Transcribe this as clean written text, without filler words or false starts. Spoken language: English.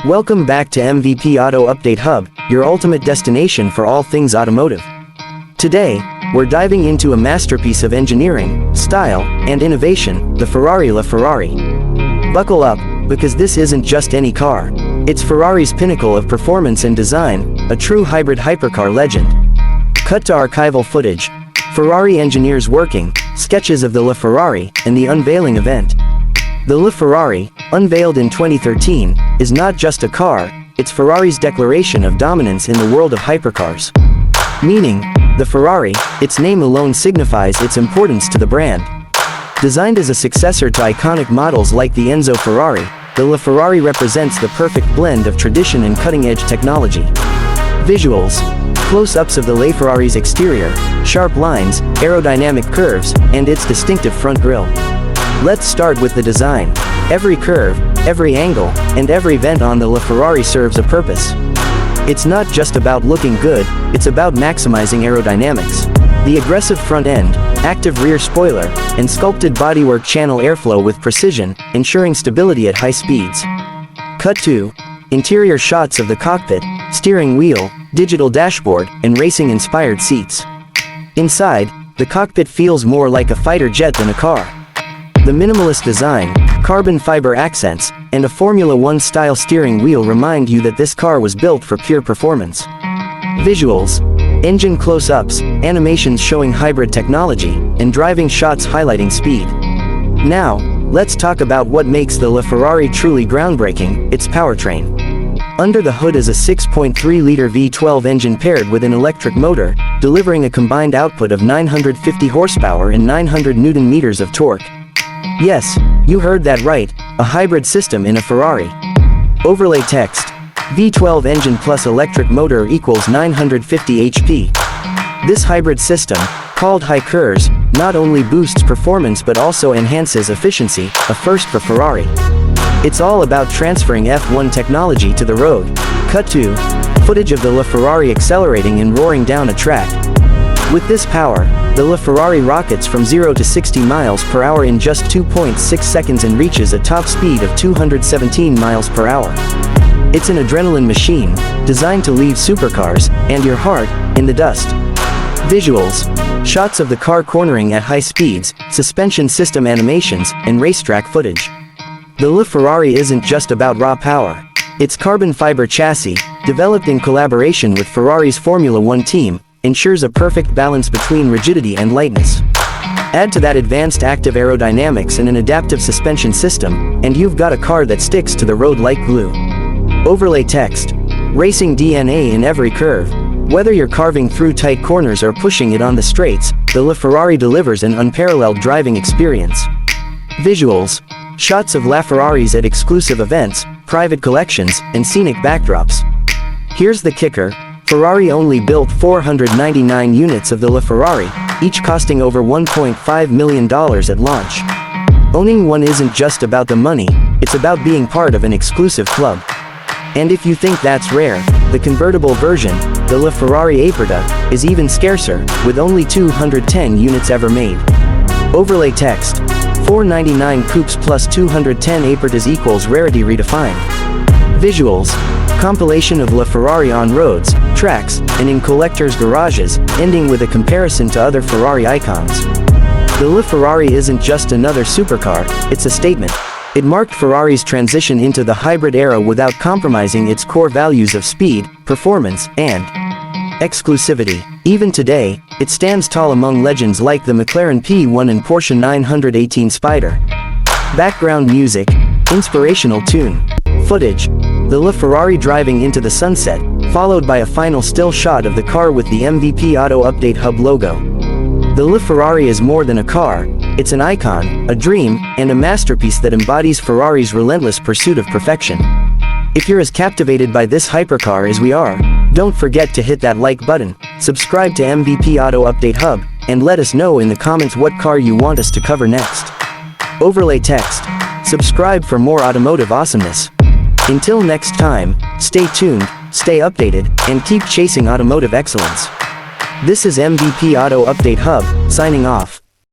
Welcome back to MVP Auto Update Hub, your ultimate destination for all things automotive. Today, we're diving into a masterpiece of engineering, style, and innovation, the Ferrari LaFerrari. Buckle up, because this isn't just any car. It's Ferrari's pinnacle of performance and design, a true hybrid hypercar legend. Cut to archival footage. Ferrari engineers working, sketches of the LaFerrari, and the unveiling event. The LaFerrari, unveiled in 2013, is not just a car, it's Ferrari's declaration of dominance in the world of hypercars. Meaning, the Ferrari, its name alone signifies its importance to the brand. Designed as a successor to iconic models like the Enzo Ferrari, the LaFerrari represents the perfect blend of tradition and cutting-edge technology. Visuals. Close-ups of the LaFerrari's exterior, sharp lines, aerodynamic curves, and its distinctive front grille. Let's start with the design. Every curve, every angle, and every vent on the LaFerrari serves a purpose. It's not just about looking good, it's about maximizing aerodynamics. The aggressive front end, active rear spoiler, and sculpted bodywork channel airflow with precision, ensuring stability at high speeds. Cut to interior shots of the cockpit, steering wheel, digital dashboard, and racing-inspired seats. Inside, the cockpit feels more like a fighter jet than a car. The minimalist design, carbon fiber accents, and a Formula One-style steering wheel remind you that this car was built for pure performance. Visuals. Engine close-ups, animations showing hybrid technology, and driving shots highlighting speed. Now, let's talk about what makes the LaFerrari truly groundbreaking, its powertrain. Under the hood is a 6.3-liter V12 engine paired with an electric motor, delivering a combined output of 950 horsepower and 900 Newton-meters of torque. Yes, you heard that right, a hybrid system in a Ferrari. Overlay text. V12 engine plus electric motor equals 950 HP. This hybrid system, called Hypercar, not only boosts performance but also enhances efficiency, a first for Ferrari. It's all about transferring F1 technology to the road. Cut to footage of the LaFerrari accelerating and roaring down a track. With this power, the LaFerrari rockets from 0 to 60 miles per hour in just 2.6 seconds and reaches a top speed of 217 miles per hour. It's an adrenaline machine, designed to leave supercars, and your heart, in the dust. Visuals. Shots of the car cornering at high speeds, suspension system animations, and racetrack footage. The LaFerrari isn't just about raw power. Its carbon fiber chassis, developed in collaboration with Ferrari's Formula One team, ensures a perfect balance between rigidity and lightness. Add to that advanced active aerodynamics and an adaptive suspension system, and you've got a car that sticks to the road like glue. Overlay text. Racing DNA in every curve. Whether you're carving through tight corners or pushing it on the straights, the LaFerrari delivers an unparalleled driving experience. Visuals. Shots of LaFerraris at exclusive events, private collections, and scenic backdrops. Here's the kicker. Ferrari only built 499 units of the LaFerrari, each costing over $1.5 million at launch. Owning one isn't just about the money, it's about being part of an exclusive club. And if you think that's rare, the convertible version, the LaFerrari Aerodynamics, is even scarcer, with only 210 units ever made. Overlay text. 499 coupes plus 210 Aerodynamics equals rarity redefined. Visuals. Compilation of LaFerrari on roads, tracks, and in collectors' garages, ending with a comparison to other Ferrari icons. The LaFerrari isn't just another supercar, it's a statement. It marked Ferrari's transition into the hybrid era without compromising its core values of speed, performance, and exclusivity. Even today, it stands tall among legends like the McLaren P1 and Porsche 918 Spider. Background music, inspirational tune, footage. The LaFerrari driving into the sunset, followed by a final still shot of the car with the MVP Auto Update Hub logo. The LaFerrari is more than a car, it's an icon, a dream, and a masterpiece that embodies Ferrari's relentless pursuit of perfection. If you're as captivated by this hypercar as we are, don't forget to hit that like button, subscribe to MVP Auto Update Hub, and let us know in the comments what car you want us to cover next. Overlay text. Subscribe for more automotive awesomeness. Until next time, stay tuned, stay updated, and keep chasing automotive excellence. This is MVP Auto Update Hub, signing off.